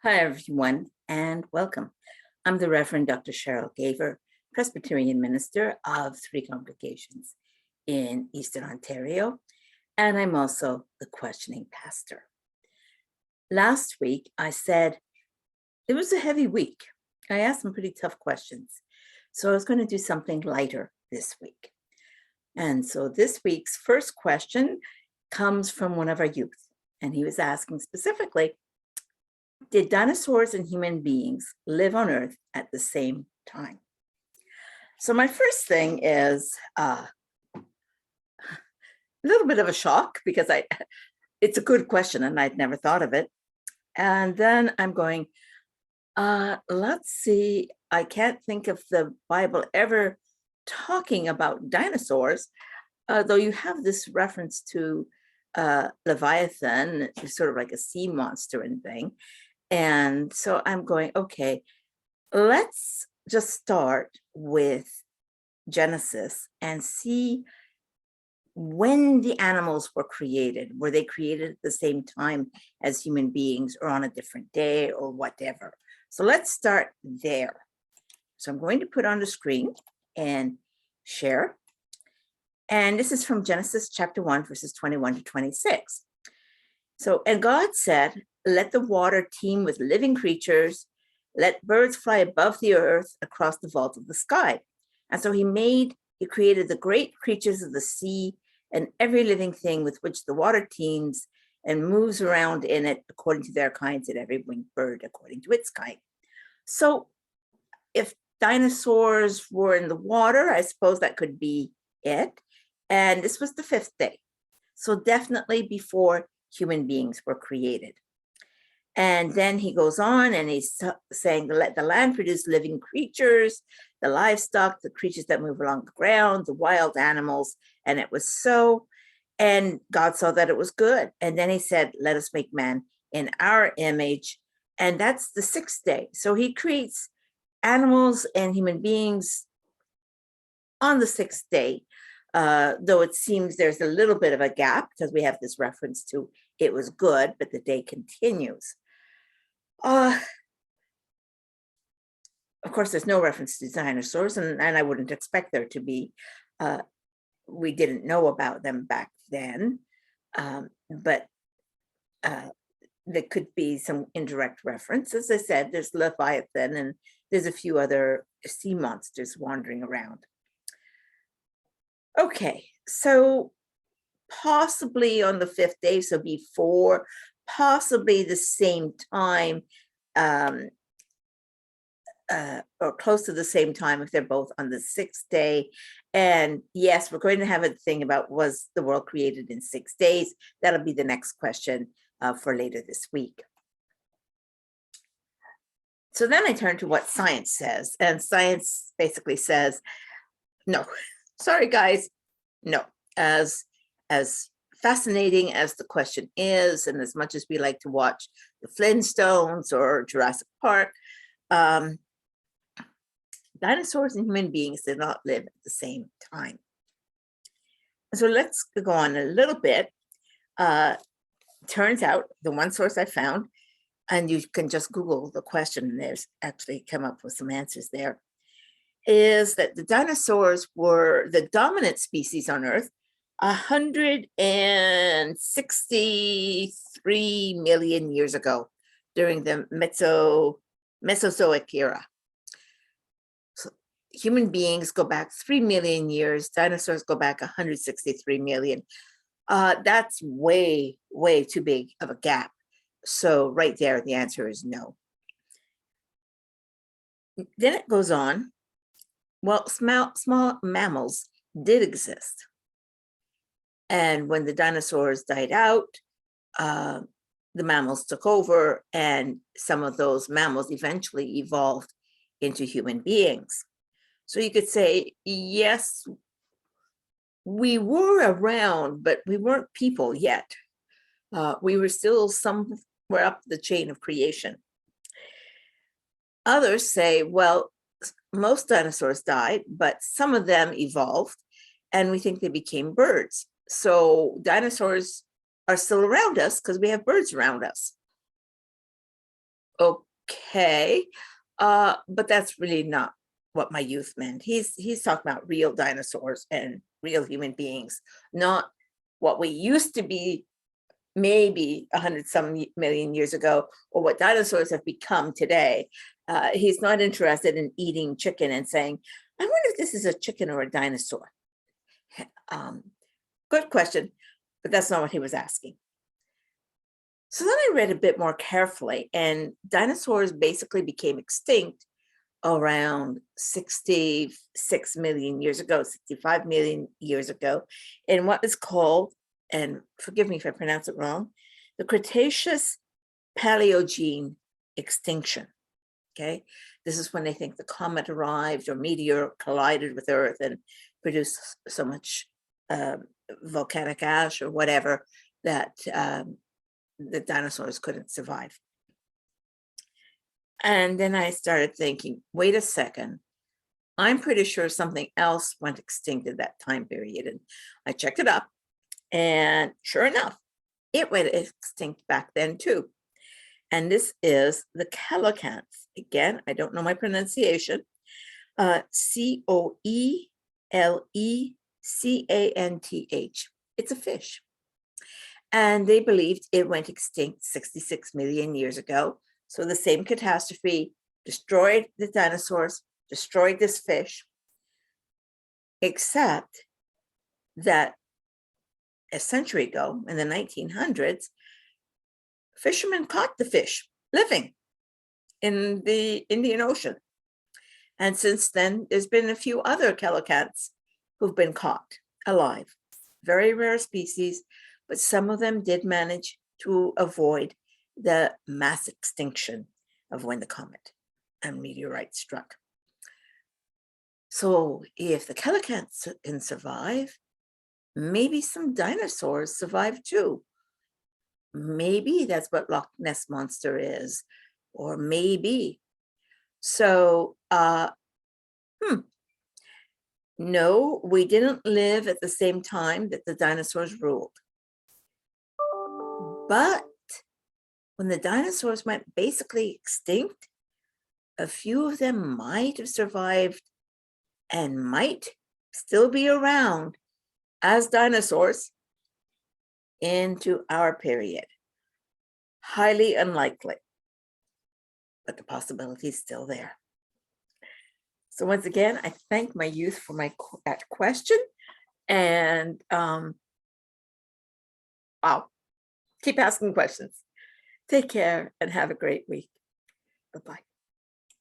Hi, everyone, and welcome. I'm the Reverend Dr. Cheryl Gaver, Presbyterian minister of three congregations in Eastern Ontario, and I'm also the questioning pastor. Last week, I said it was a heavy week. I asked some pretty tough questions, so I was going to do something lighter this week. And so this week's first question comes from one of our youth, and he was asking specifically, did dinosaurs and human beings live on Earth at the same time? So my first thing is a little bit of a shock because it's a good question and I'd never thought of it. And then I'm going, let's see, I can't think of the Bible ever talking about dinosaurs, though you have this reference to Leviathan, it's sort of like a sea monster and thing. And so I'm going, okay, let's just start with Genesis and see when the animals were created. Were they created at the same time as human beings or on a different day or whatever? So let's start there. So I'm going to put on the screen and share. And this is from Genesis chapter 1, verses 21 to 26. So, and God said, let the water teem with living creatures, let birds fly above the earth across the vault of the sky. And so he created the great creatures of the sea and every living thing with which the water teems and moves around in it according to their kinds, and every winged bird according to its kind. So if dinosaurs were in the water, I suppose that could be it. And this was the fifth day. So definitely before human beings were created. And then he goes on and he's saying, let the land produce living creatures, the livestock, the creatures that move along the ground, the wild animals. And it was so. And God saw that it was good. And then he said, let us make man in our image. And that's the sixth day. So he creates animals and human beings on the sixth day. Though it seems there's a little bit of a gap because we have this reference to it was good, but the day continues. Of course, there's no reference to dinosaurs, and I wouldn't expect there to be. We didn't know about them back then, but there could be some indirect reference. As I said, there's Leviathan, and there's a few other sea monsters wandering around. Okay, so possibly on the fifth day, so before, possibly the same time, or close to the same time if they're both on the sixth day. And yes, we're going to have a thing about was the world created in 6 days? That'll be the next question for later this week. So then I turn to what science says, and science basically says, no, sorry guys, no. As fascinating as the question is, and as much as we like to watch the Flintstones or Jurassic Park, dinosaurs and human beings did not live at the same time. So let's go on a little bit. Turns out the one source I found, and you can just Google the question, and there's actually come up with some answers there, is that the dinosaurs were the dominant species on Earth 163 million years ago during the Mesozoic era. So human beings go back 3 million years, dinosaurs go back 163 million. That's way, way too big of a gap. So right there, the answer is no. Then it goes on. Well, small mammals did exist. And when the dinosaurs died out, the mammals took over, and some of those mammals eventually evolved into human beings. So you could say, yes, we were around, but we weren't people yet. We were still somewhere up the chain of creation. Others say, well, most dinosaurs died, but some of them evolved, and we think they became birds. So dinosaurs are still around us because we have birds around us. Okay, but that's really not what my youth meant. He's talking about real dinosaurs and real human beings, not what we used to be maybe 100 some million years ago, or what dinosaurs have become today. He's not interested in eating chicken and saying, I wonder if this is a chicken or a dinosaur. Good question, but that's not what he was asking. So then I read a bit more carefully, and dinosaurs basically became extinct around 66 million years ago, 65 million years ago, in what is called, and forgive me if I pronounce it wrong, the Cretaceous Paleogene extinction. Okay, this is when they think the comet arrived or meteor collided with Earth and produced so much volcanic ash or whatever that the dinosaurs couldn't survive. And then I started thinking, wait a second, I'm pretty sure something else went extinct at that time period. And I checked it up, and sure enough, it went extinct back then too. And this is the coelacanth. Again, I don't know my pronunciation. Coelecanth. It's a fish. And they believed it went extinct 66 million years ago. So the same catastrophe destroyed the dinosaurs, destroyed this fish, except that a century ago, in the 1900s, fishermen caught the fish living in the Indian Ocean. And since then, there's been a few other coelacanths who've been caught alive. Very rare species, but some of them did manage to avoid the mass extinction of when the comet and meteorite struck. So if the coelacanths can survive, maybe some dinosaurs survive too. Maybe that's what Loch Ness Monster is, or maybe. So, no, we didn't live at the same time that the dinosaurs ruled. But when the dinosaurs went basically extinct, a few of them might have survived and might still be around as dinosaurs into our period. Highly unlikely, but the possibility is still there. So once again, I thank my youth for that question, and wow, keep asking questions. Take care and have a great week. Bye-bye.